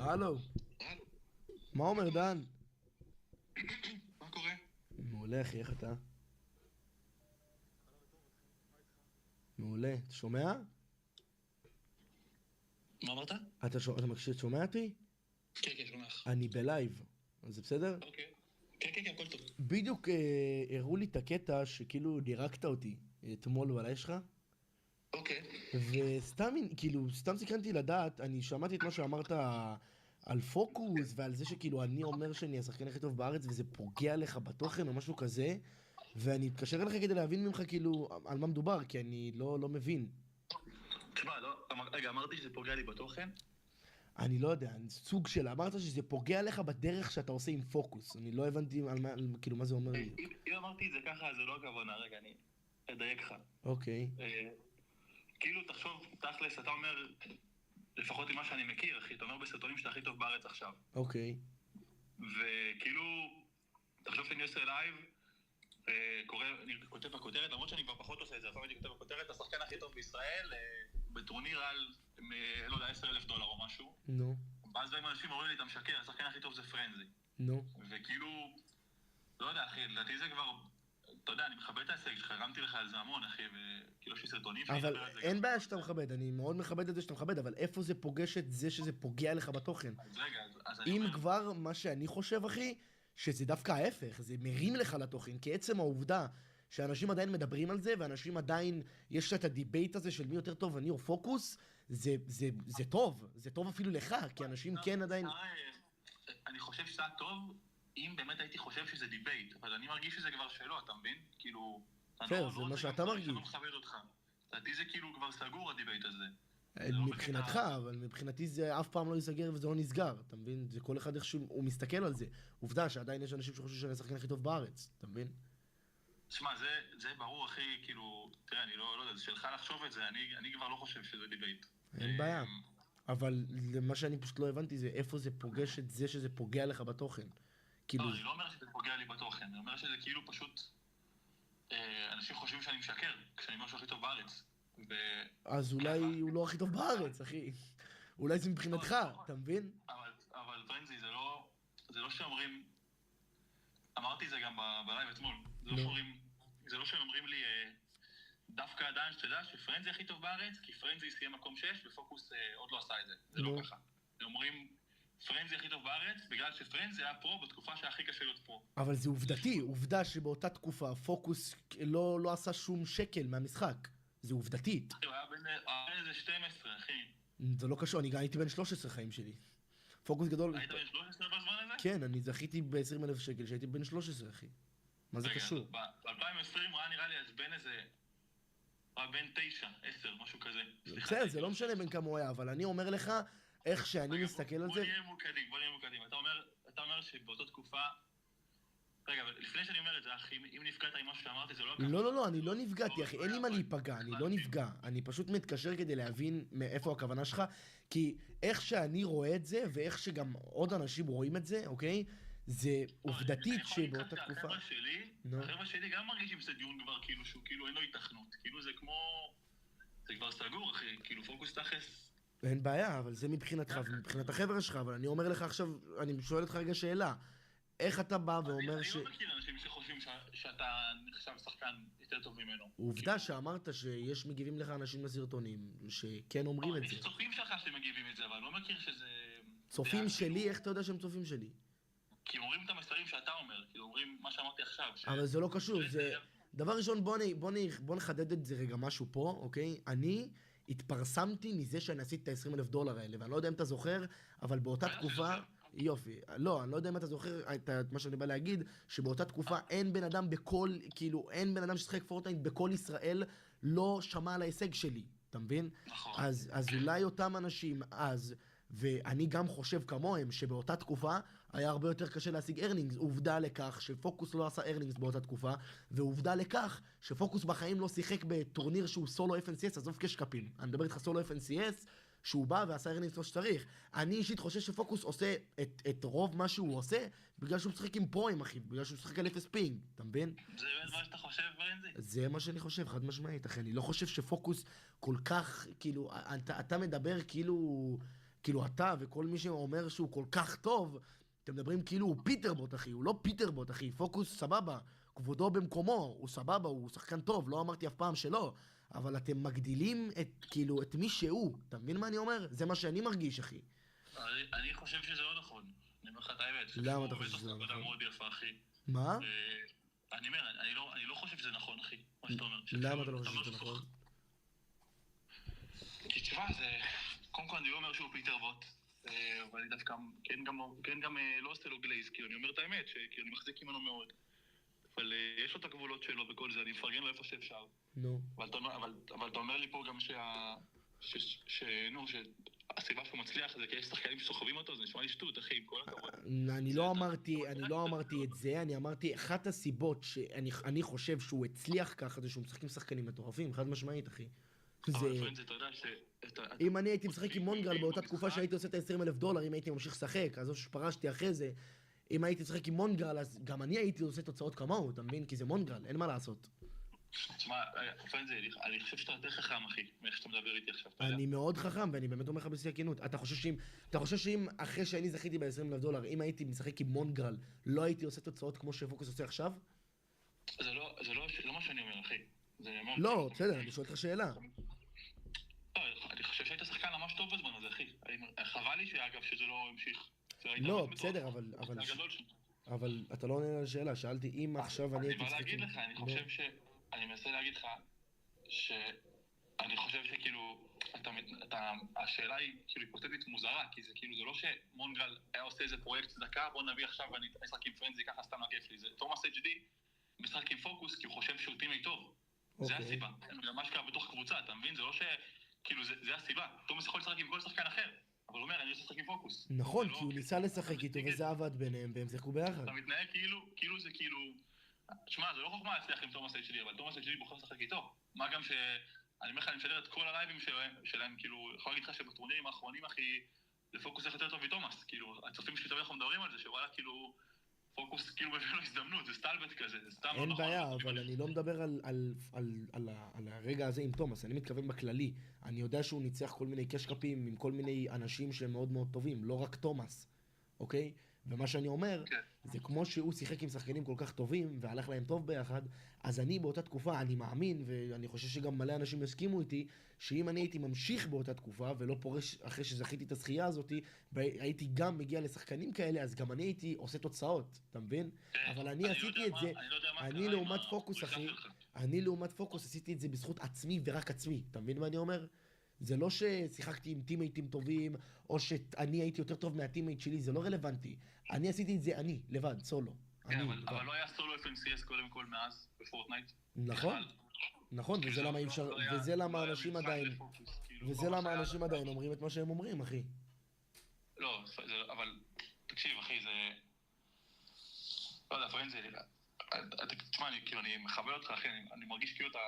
הלו, מה אומר דן? מה קורה? מעולה אחי, איך אתה? מעולה, אתה שומע? מה אמרת? אתה שומע אותי? כן, כן, שומע לך. אני בלייב, אז זה בסדר? אוקיי. כן, כן, כן, הכל טוב. בדיוק הראו לי את הקטע שכאילו דירקת אותי אתמול בלילה שלך, אוקיי. וסתם כאילו סתם סקרנתי לדעת, אני שמעתי את מה שאמרת על פוקוס ועל זה שכאילו אני אומר שאני השחקן הכי טוב בארץ וזה פוגע לך בתוכן או משהו כזה, ואני אתקשר אליך כדי להבין ממך כאילו על מה מדובר, כי אני לא מבין. תשמע, לא, רגע, אמרתי שזה פוגע לי בתוכן? אני לא יודע, סוג של, אמרת שזה פוגע לך בדרך שאתה עושה עם פוקוס, אני לא הבנתי כאילו מה זה אומר לי. אם אמרתי את זה ככה, זה לא הכוונה, רגע, אני אדייק לך. אוקיי, כאילו, תחשוב, תכלס, אתה אומר, לפחות ממה שאני מכיר, אחי, אתה אומר בסרטונים שאתה הכי טוב בארץ עכשיו. אוקיי, וכאילו, תחשוב שאני עושה לייב, אני כותב בכותרת, למרות שאני כבר פחות עושה את זה, לפעמים אני כותב בכותרת, השחקן הכי טוב בישראל, בטורניר על, לא יודע, $10,000 או משהו. נו, ואז באים אנשים אומרים לי, אתה משקר, השחקן הכי טוב זה פרנזי. נו. וכאילו, לא יודע, אחי, לדעתי זה כבר, אתה יודע, אני מכבד את ההישג שלך, הרמתי לך על זה המון, אחי, וכאילו יש לי סרטונים שאני אבל אדבר על זה. אין בעיה שאתה מכבד, אני מאוד מכבד את זה שאתה מכבד, אבל איפה זה פוגש את זה שזה פוגע לך בתוכן? אז רגע, אז אני אם אומר, כבר מה שאני חושב, אחי, שזה דווקא ההפך, זה מרים לך לתוכן, כי עצם העובדה שאנשים עדיין מדברים על זה, ואנשים עדיין, יש את הדיבייט הזה של מי יותר טוב, אני או פוקוס, זה טוב, זה טוב אפילו לך, כי אנשים כן עדיין... אני חושב שזה היה טוב, אם באמת הייתי חושב שזה דיבייט, אבל אני מרגיש שזה כבר שלא, אתה מבין? כאילו, בסדר, זה מה שאתה מרגיש. אני לא מכבד אותך. לדעתי זה כאילו כבר סגור הדיבייט הזה. מבחינתך, אבל מבחינתי זה אף פעם לא ייסגר וזה לא נסגר, אתה מבין? זה כל אחד איך שהוא מסתכל על זה. עובדה שעדיין יש אנשים שחושבים שאני השחקן הכי טוב בארץ, אתה מבין? שמע, זה ברור, אחי, כאילו, תראה, אני לא יודע, זה שלך לחשוב את זה, אני כבר לא חושב שזה דיבייט. אין בעיה. אבל מה שאני פשוט לא הבנתי זה איפה זה פוגש את זה שזה פוגע לך בתוכן. כאילו... לא, אני לא אומר שזה פוגע לי בתוכן, אני אומר שזה כאילו פשוט, אנשים חושבים שאני משקר, כשאני אומר שהוא הכי טוב בארץ. אז אולי הוא לא הכי טוב בארץ, אחי. אולי זה מבחינתך, אתה מבין? אבל פרנזי, זה לא שאומרים, אמרתי זה גם בלייב אתמול, זה לא שאומרים לי, דווקא עדיין שתדע שפרנזי הכי טוב בארץ, כי פרנזי סיים מקום 6 ופוקוס עוד לא עשה את זה, זה לא ככה. הם אומרים, פרנזי הכי טוב בארץ, בגלל שפרנזי היה פרו בתקופה שהכי קשה להיות פרו. אבל זה עובדתי, עובדה שבאותה תקופה פוקוס לא עשה שום שקל מהמשחק. זה עובדתית. הוא היה בן איזה 12, אחי. זה לא קשור, אני גם הייתי בן 13 חיים שלי. פוקוס גדול... היית בן 13 בזמן הזה? כן, אני זכיתי ב-20,000 שקל שהייתי בן 13, אחי. מה זה קשור? ב-2020 הוא היה נראה לי אז בן איזה... הוא היה בן 9, 10, משהו כזה. בסדר, זה לא משנה בין כמה הוא היה, אבל אני אומר לך, איך שאני מסתכל על זה... בוא נהיה מוקדים. אתה אומר שבאותה תקופה... רגע, אבל לפני שאני אומר את זה, אחי, אם נפגעת עם משהו שאמרתי, זה לא... לא, אני לא נפגעתי, אחי, אין לי מה להיפגע, אני לא נפגע. אני פשוט מתקשר כדי להבין מאיפה הכוונה שלך, כי איך שאני רואה את זה, ואיך שגם עוד אנשים רואים את זה, אוקיי? זה עובדתית שבאותה תקופה... החבר'ה שלי גם מרגישים שזה דיון כבר כאילו, שהוא כאילו אין לו התכנות. כאילו זה כמו... זה כבר סגור, אחי, כאילו פוקוס תכלס. אין בעיה, אבל זה מבחינתך ומבחינת החבר'ה שלך, אבל אני אומר לך עכשיו, אני שואל אותך רגע שאלה. איך אתה בא ואומר ש... אני לא מכיר אנשים שחושבים שאתה נחשב שחקן יותר טוב ממנו. עובדה שאמרת שיש מגיבים לך אנשים לסרטונים, שכן אומרים את זה. יש צופים שלך שמגיבים את זה, אבל אני לא מכיר שזה... צופים שלי? איך אתה יודע שהם צופים שלי? כי אומרים את המסרים שאתה אומר, כאילו אומרים מה שאמרתי עכשיו. אבל זה לא קשור, זה... דבר ראשון, בוא נחדד את זה רגע משהו פה, אוקיי? אני התפרסמתי מזה שאני עשיתי את ה$20,000 האלה, ואני לא יודע אם אתה זוכר, אבל באותה תקופה... יופי, לא, אני לא יודע אם אתה זוכר את מה שאני בא להגיד, שבאותה תקופה אין בן אדם בכל, כאילו, אין בן אדם ששחק פורטנייט בכל ישראל לא שמע על ההישג שלי, אתה מבין? נכון. אז אולי אותם אנשים אז, ואני גם חושב כמוהם, שבאותה תקופה היה הרבה יותר קשה להשיג ארנינגס, עובדה לכך שפוקוס לא עשה ארנינגס באותה תקופה, ועובדה לכך שפוקוס בחיים לא שיחק בטורניר שהוא סולו FNCS, עזוב קשקפים, אני מדבר איתך סולו FNCS, שהוא בא ועשה ארנינגס לא שצריך. אני אישית חושב שפוקוס עושה את רוב מה שהוא עושה, בגלל שהוא משחק עם פרוים, אחי, בגלל שהוא משחק על אפס פינג, אתה מבין? זה באמת מה שאתה חושב, ברנזי? זה מה שאני חושב, חד משמעית, אחי, אני לא חושב שפוקוס כל כך, כאילו, אתה מדבר כאילו, כאילו אתה וכל מי שאומר שהוא כל כך טוב, אתם מדברים כאילו הוא פיטרבוט, אחי, הוא לא פיטרבוט, אחי, פוקוס סבבה, כבודו במקומו, הוא סבבה, הוא שחקן טוב, לא אמרתי אף פעם שלא, אבל אתם מגדילים כאילו, את מי שהוא, אתה מבין מה אני אומר? זה מה שאני מרגיש, אחי. אני חושב שזה לא נכון. אני אומר לך את האמת. למה אתה חושב שזה לא נכון? מאוד יפה, אחי. מה? אני אומר, אני לא חושב שזה נכון, אחי, מה שאתה אומר. למה אתה לא חושב שזה נכון? כי תשמע, קודם כל אני לא אומר שהוא פיטרבוט, אבל אני דווקא כן גם לא עושה לו גלייז, כאילו אני אומר את האמת, כי אני מחזיק ממנו מאוד. אבל יש לו את הגבולות שלו וכל זה, אני מפרגן לו איפה שאפשר. נו. אבל אתה אומר לי פה גם שהסיבה שהוא מצליח זה כי יש שחקנים שסוחבים אותו, זה נשמע לי שטות, אחי, עם כל הכבוד. אני לא אמרתי את זה, אני אמרתי, אחת הסיבות שאני חושב שהוא הצליח ככה, זה שהוא משחק עם שחקנים מטורפים, חד משמעית, אחי. אבל פרנד, אתה יודע ש... אם אני הייתי משחק עם מונגרל באותה תקופה שהייתי עושה את ה$20,000, אם הייתי ממשיך לשחק, אז שפרשתי אחרי זה, אם הייתי משחק עם מונגרל, אז גם אני הייתי עושה תוצאות כמוהו, אתה מבין? כי זה מונגרל, אין מה לעשות. תשמע, פרנד, אני חושב שאתה יותר חכם, אחי, מאיך שאתה מדבר איתי עכשיו. אני מאוד חכם, ואני באמת אומר לך בשיא הכנות. אתה חושב שאם אחרי שאני זכיתי ב$20,000, אם הייתי משחק עם מונגרל, לא הייתי עושה תוצאות כמו שפוקוס עושה עכשיו? זה לא מה שאני אומר, אחי. לא, בסדר, אני שואל אותך שאלה. אני חושב שהיית שחקן ממש טוב בזמן הזה, אחי. חבל לי שאגב שזה לא המשיך. לא, בסדר, אבל אתה לא עונה על השאלה. שאלתי אם עכשיו אני הייתי משחק... אני בא להגיד לך, אני מנסה להגיד לך שאני חושב שכאילו, השאלה היא כאילו היפותטית מוזרה, כי זה כאילו, זה לא שמונגרל היה עושה איזה פרויקט צדקה, בוא נביא עכשיו ואני אשחק עם פרנזי, ככה סתם לכיף לי. זה תומאס HD משחק עם פוקוס כי הוא חושב שהוא טימי טוב. זה הסיבה. זה ממש קרה בתוך קבוצה, אתה מבין? זה לא ש... כאילו, זה הסיבה. תומאס יכול לשחק עם כל שחקן אחר, אבל הוא אומר, אני רוצה לשחק עם פוקוס. נכון, כי הוא ניסה לשחק איתו וזה עבד ביניהם, והם שיחקו ביחד. אתה מתנהג כאילו זה כאילו... תשמע, זה לא חוכמה להצליח עם תומאס HD, אבל תומאס HD בוחר לשחק איתו. מה גם ש... אני אומר לך, אני משדר את כל הלייבים שלהם, כאילו, יכול להגיד לך שבטורנירים האחרונים, אחי, זה פוקוס איך יותר טוב מתומאס. כאילו, הצופים שלי תמיד אנחנו מדברים על זה, שוואלה, כאילו... פוקוס כאילו מביא לו הזדמנות, זה סטלבט כזה, זה סתם לא נכון. אין בעיה, אבל אני לא מדבר על הרגע הזה עם תומאס, אני מתכוון בכללי. אני יודע שהוא ניצח כל מיני קשקפים עם כל מיני אנשים שהם מאוד מאוד טובים, לא רק תומאס, אוקיי? ומה שאני אומר, זה כמו שהוא שיחק עם שחקנים כל כך טובים והלך להם טוב ביחד, אז אני באותה תקופה, אני מאמין, ואני חושב שגם מלא אנשים הסכימו איתי, שאם אני הייתי ממשיך באותה תקופה ולא פורש אחרי שזכיתי את הזכייה הזאת, והייתי גם מגיע לשחקנים כאלה, אז גם אני הייתי עושה תוצאות, אתה מבין? אבל אני עשיתי את זה, אני לעומת פוקוס, אחי, אני לעומת פוקוס עשיתי את זה בזכות עצמי ורק עצמי, אתה מבין מה אני אומר? זה לא ששיחקתי עם טימייטים טובים, או שאני הייתי יותר טוב מהטימייט שלי, זה לא רלוונטי. אני עשיתי את זה אני, לבד, סולו. כן, אבל לא היה סולו FNCS קודם כל מאז בפורטנייט. נכון, נכון, וזה למה אי אפשר, וזה למה אנשים עדיין, וזה למה אנשים עדיין אומרים את מה שהם אומרים, אחי. לא, אבל, תקשיב, אחי, זה... לא יודע, פרנד זה... תשמע, אני מכבד אותך, אחי, אני מרגיש כאילו אתה...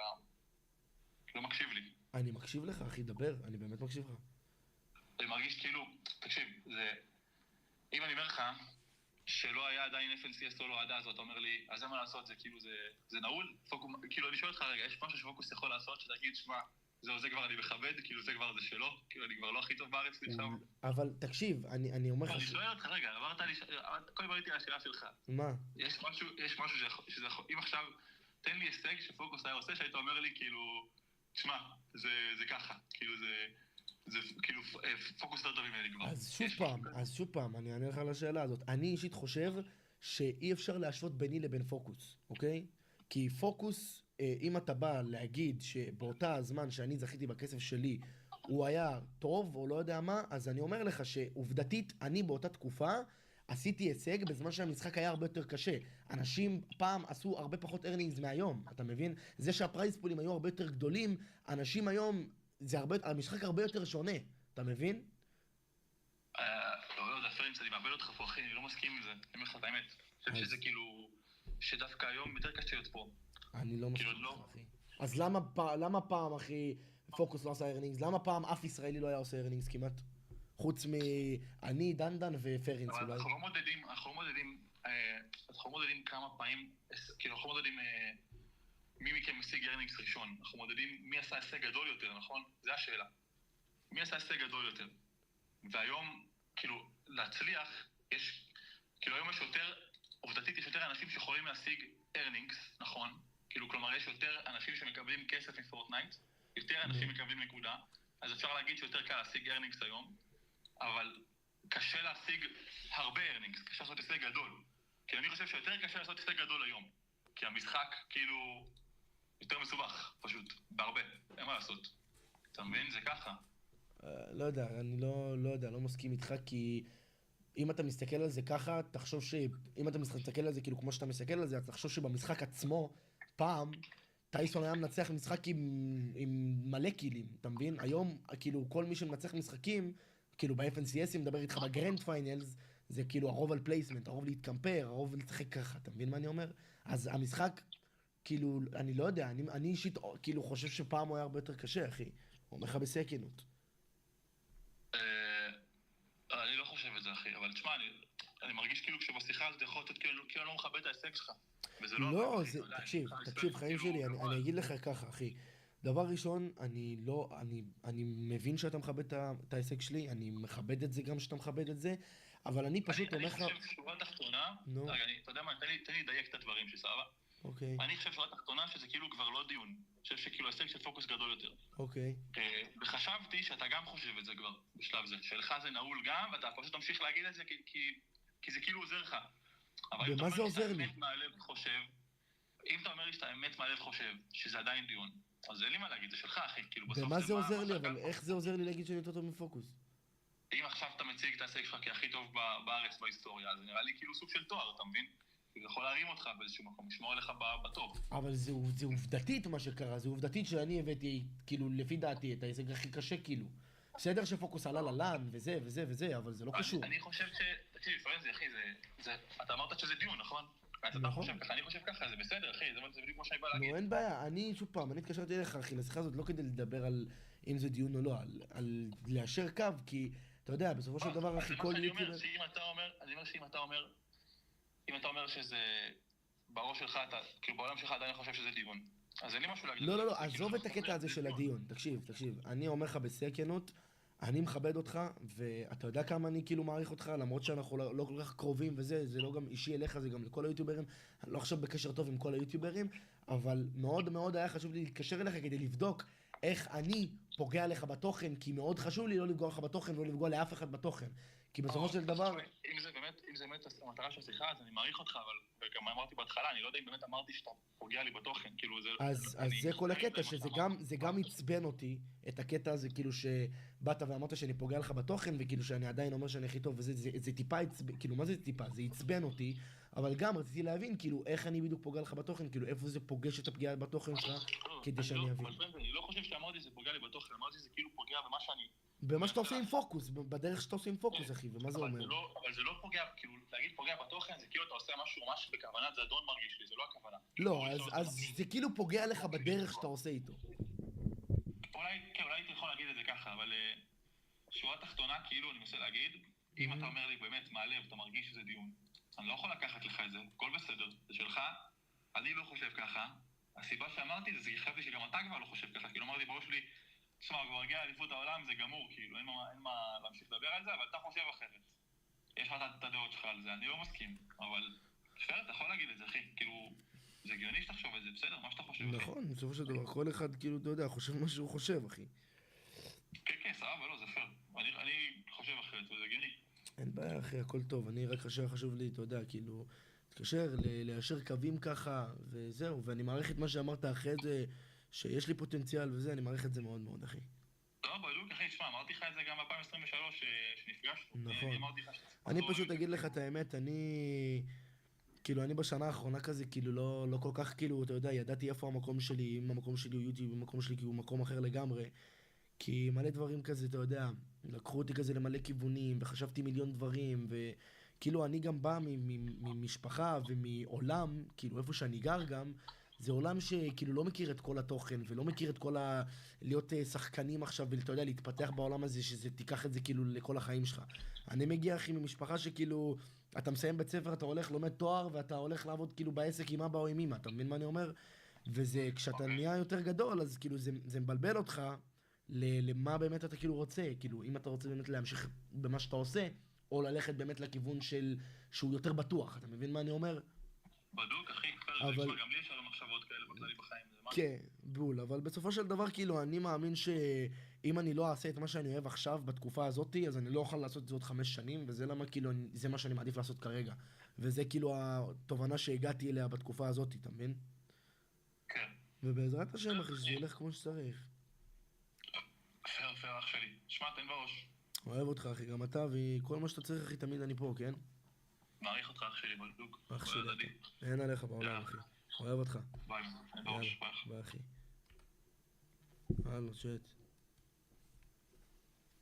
לא מקשיב לי. אני מקשיב לך, אחי, דבר, אני באמת מקשיב לך. אני מרגיש כאילו, תקשיב, זה... אם אני אומר לך שלא היה עדיין FNCS סולו עד אז, ואתה אומר לי, אז אין מה לעשות, זה כאילו, זה נעול? כאילו, אני שואל אותך רגע, יש משהו שפוקוס יכול לעשות, שתגיד, שמע, זה כבר אני מכבד, כאילו זה כבר זה שלו, כאילו אני כבר לא הכי טוב בארץ עכשיו. אבל תקשיב, אני אומר לך... אני שואל אותך רגע, אמרת לי, קודם בריתי על השאלה שלך. מה? יש משהו שזה, אם עכשיו, תן לי הישג שפוקוס היה עושה, שהיית אומר לי, כאילו, שמע, זה ככה, כאילו זה כאילו פוקוס יותר טוב ממני כבר. אז שוב פעם, אני אענה לך על השאלה הזאת. אני אישית חושב שאי אפשר להשוות ביני לבין פוקוס, אוקיי? כי פוקוס, אם אתה בא להגיד שבאותה הזמן שאני זכיתי בכסף שלי, הוא היה טוב או לא יודע מה, אז אני אומר לך שעובדתית, אני באותה תקופה עשיתי הישג בזמן שהמשחק היה הרבה יותר קשה. אנשים פעם עשו הרבה פחות ארנינגס מהיום, אתה מבין? זה שהפרייס פולים היו הרבה יותר גדולים, אנשים היום, המשחק הרבה יותר שונה, אתה מבין? לא יודע, פרנץ, אני מאבד אותך פה, אחי, אני לא מסכים עם זה, אני אומר לך את האמת. אני חושב שזה כאילו, שדווקא היום יותר קשה להיות פה. אני לא מסכים איתך, אחי. אז למה פעם, אחי, פוקוס לא עשה ארנינגס? למה פעם אף ישראלי לא היה עושה ארנינגס כמעט? חוץ מאני, דנדן ופרינס אולי. אבל אנחנו לא מודדים כמה פעמים, כאילו אנחנו לא מודדים מי מכם משיג ארנינגס ראשון. אנחנו מודדים מי עשה הישג גדול יותר, נכון? זו השאלה. מי עשה הישג גדול יותר? והיום, כאילו, להצליח, יש, כאילו היום יש יותר, עובדתית יש יותר אנשים שיכולים להשיג earnings, נכון? כאילו, כלומר, יש יותר אנשים שמקבלים כסף מפורטנייט, יותר אנשים מקבלים נקודה, אז אפשר להגיד שיותר קל להשיג earnings היום, אבל קשה להשיג הרבה earnings, קשה לעשות הישג גדול. כי אני חושב שיותר קשה לעשות הישג גדול היום. כי המשחק, כאילו, יותר מסובך, פשוט, בהרבה, אין מה לעשות. אתה מבין? זה ככה. לא יודע, אני לא יודע, לא מסכים איתך, כי אם אתה מסתכל על זה ככה, תחשוב אם אתה מסתכל על זה כאילו כמו שאתה מסתכל על זה, אז תחשוב שבמשחק עצמו, פעם, טייסון היה מנצח משחק עם מלא קילים, אתה מבין? היום, כאילו, כל מי שמנצח משחקים, כאילו ב-FNCS, מדבר איתך בגרנד פיינלס, זה כאילו הרוב על פלייסמנט, הרוב להתקמפר, הרוב לשחק ככה, אתה מבין מה אני אומר? אז המשחק, כאילו, אני לא יודע, אני אישית כאילו חושב שפעם הוא היה הרבה יותר קשה, אחי. אומר לך בשיא הכנות. אני לא חושב את זה, אחי, אבל תשמע, אני מרגיש כאילו שבשיחה הזאת יכול להיות כאילו אני לא מכבד את ההישג שלך. וזה לא... לא, זה, תקשיב, חיים שלי, אני אגיד לך ככה, אחי. דבר ראשון, אני מבין שאתה מכבד את ההישג שלי, אני מכבד את זה גם שאתה מכבד את זה, אבל אני פשוט אומר לך... אני חושב שורה תחתונה, רגע, אתה יודע מה, תן לי לדייק את הדברים שסבא. אוקיי. אני חושב שורה תחתונה שזה כאילו כבר לא דיון. אני חושב שכאילו ההישג של פוקוס גדול יותר. אוקיי. וחשבתי שאתה גם חושב את זה כבר, בשלב זה. שלך זה נעול גם, ואתה פשוט תמשיך להגיד את זה כי זה כאילו עוזר לך. במה זה עוזר לי? אם אתה אומר לי שאתה אמת מהלב חושב שזה עדיין דיון, אז אין לי מה להגיד, זה שלך, אחי. כאילו בסוף במה זה עוזר לי? אבל איך זה עוזר לי להגיד שאני יותר טוב מפוקוס? אם עכשיו אתה מציג את ההישג שלך כהכי טוב בארץ בהיסטוריה, אז נראה לי כאילו סוג של תואר, אתה מבין? זה יכול להרים אותך באיזשהו מקום, לשמור עליך בטוב. אבל זה עובדתית מה שקרה, זה עובדתית שאני הבאתי, כאילו, לפי דעתי, את ההישג הכי קשה, כאילו. בסדר שפוקוס עלה ללן, וזה, וזה, וזה, אבל זה לא קשור. אני חושב תקשיב, פרנזי, אחי, אתה אמרת שזה דיון, נכון? אז אתה חושב ככה, אני חושב ככה, זה בסדר, אחי, זה בדיוק כמו שאני בא להגיד. נו, אין בעיה, שוב פעם, אני התקשרתי אליך, אחי, לשיחה הזאת לא כדי לדבר על אם זה דיון או לא, על ליישר קו, כי, אתה יודע, בסופו של דבר, אחי, כל יוטיובר... אני אומר אם אתה אומר שזה בראש שלך, כאילו בעולם שלך עדיין חושב שזה דיון, אז אין לי משהו להגיד. לא, עזוב את הקטע הזה של הדיון, תקשיב, אני אומר לך בשיא הכנות, אני מכבד אותך, ואתה יודע כמה אני כאילו מעריך אותך, למרות שאנחנו לא כל כך קרובים וזה, זה לא גם אישי אליך, זה גם לכל היוטיוברים, אני לא חושב בקשר טוב עם כל היוטיוברים, אבל מאוד מאוד היה חשוב לי להתקשר אליך כדי לבדוק איך אני פוגע לך בתוכן, כי מאוד חשוב לי לא לפגוע לך בתוכן ולא לפגוע לאף אחד בתוכן. כי בסופו של דבר... אם זה באמת המטרה של השיחה, אז אני מעריך אותך, אבל גם אמרתי בהתחלה, אני לא יודע אם באמת אמרתי שאתה פוגע לי בתוכן, כאילו זה... אז זה כל הקטע, שזה גם עצבן אותי, את הקטע הזה, כאילו שבאת ואמרת שאני פוגע לך בתוכן, וכאילו שאני עדיין אומר שאני הכי טוב, וזה טיפה עצבן, כאילו מה זה טיפה? זה עצבן אותי, אבל גם רציתי להבין, כאילו, איך אני בדיוק פוגע לך בתוכן, כאילו איפה זה פוגש את הפגיעה בתוכן שלך, כדי שאני אבין. אני לא חושב שאמרתי שזה פוגע לי בתוכן, אמרתי שזה כאילו פוגע במה שאני... במה שאתה עושה עם פוקוס, בדרך שאתה עושה עם פוקוס, אחי, ומה זה אומר? אבל זה לא פוגע, כאילו, להגיד פוגע בתוכן, זה כאילו אתה עושה משהו ממש בכוונת זדון מרגיש לי, זה לא הכוונה. לא, אז זה כאילו פוגע לך בדרך שאתה עושה איתו. אולי הייתי יכול להגיד את זה ככה, אבל שורה תחתונה, כאילו, אני מנסה להגיד, אם אתה אומר לי באמת מהלב, אתה מרגיש שזה דיון, אני לא יכול לקחת לך את זה, הכל בסדר, זה שלך, אני לא חושב ככה, הסיבה שאמרתי זה חשבתי שגם אתה כבר לא חושב ככה, כאילו אמרתי בראש שלי, תשמע, כבר הגיע לאליפות העולם, זה גמור, כאילו, אין מה להמשיך לדבר על זה, אבל אתה חושב אחרת. יש לך את הדעות שלך על זה, אני לא מסכים, אבל בסדר, אתה יכול להגיד את זה, אחי, כאילו, זה הגיוני שתחשוב את זה, בסדר, מה שאתה חושב, אחי. נכון, בסופו של דבר, כל אחד, כאילו, אתה יודע, חושב מה שהוא חושב, אחי. כן, סבבה, לא, זה פייר. אני חושב אחרת, וזה הגיוני. אין בעיה, אחי, הכל טוב, אני רק חשוב לי, אתה יודע, כאילו, להתקשר, ליישר קווים ככה, וזהו, ואני מעריך את מה שאמרת אחרי זה, שיש לי פוטנציאל וזה, אני מעריך את זה מאוד מאוד, אחי. לא, בדיוק, אחי, תשמע, אמרתי לך את זה גם ב-2023 שנפגשנו. נכון. אני פשוט אגיד לך את האמת, כאילו, אני בשנה האחרונה כזה, כאילו, לא כל כך, כאילו, אתה יודע, ידעתי איפה המקום שלי, אם המקום שלי הוא יוטיוב, אם המקום שלי הוא מקום אחר לגמרי, כי מלא דברים כזה, אתה יודע, לקחו אותי כזה למלא כיוונים, וחשבתי מיליון דברים, וכאילו, אני גם בא ממשפחה ומעולם, כאילו, איפה שאני גר גם, זה עולם שכאילו לא מכיר את כל התוכן, ולא מכיר את כל להיות שחקנים עכשיו, ואתה יודע, להתפתח בעולם הזה, שזה תיקח את זה כאילו לכל החיים שלך. אני מגיע, אחי, ממשפחה שכאילו, אתה מסיים בית ספר, אתה הולך, לומד תואר, ואתה הולך לעבוד כאילו בעסק עם אבא או עם אמא, אתה מבין מה אני אומר? וזה, כשאתה נהיה יותר גדול, אז כאילו זה מבלבל אותך למה באמת אתה כאילו רוצה, כאילו אם אתה רוצה באמת להמשיך במה שאתה עושה, או ללכת באמת לכיוון שהוא יותר בטוח, אתה מבין מה אני אומר? בדוק, אחי, אבל... גם לי יש הרבה מחשבות כאלה בכללי בחיים, זה משהו. כן, בול, אבל בסופו של דבר כאילו אני מאמין שאם אני לא אעשה את מה שאני אוהב עכשיו בתקופה הזאת, אז אני לא אוכל לעשות את זה עוד 5 שנים, וזה למה כאילו זה מה שאני מעדיף לעשות כרגע. וזה כאילו התובנה שהגעתי אליה בתקופה הזאת, אתה מבין? כן. ובעזרת השם אחי, שזה ילך כמו שצריך. פייר אח שלי. שמע, תן בראש. אוהב אותך אחי, גם אתה, וכל מה שאתה צריך אחי, תמיד אני פה, כן? מעריך אותך אח שלי, בדוק. אח שלי, אין עליך בעולם אחי. אוהב אותך. ביי, תן בראש, ביי. ביי אחי. הלו, צ'אט.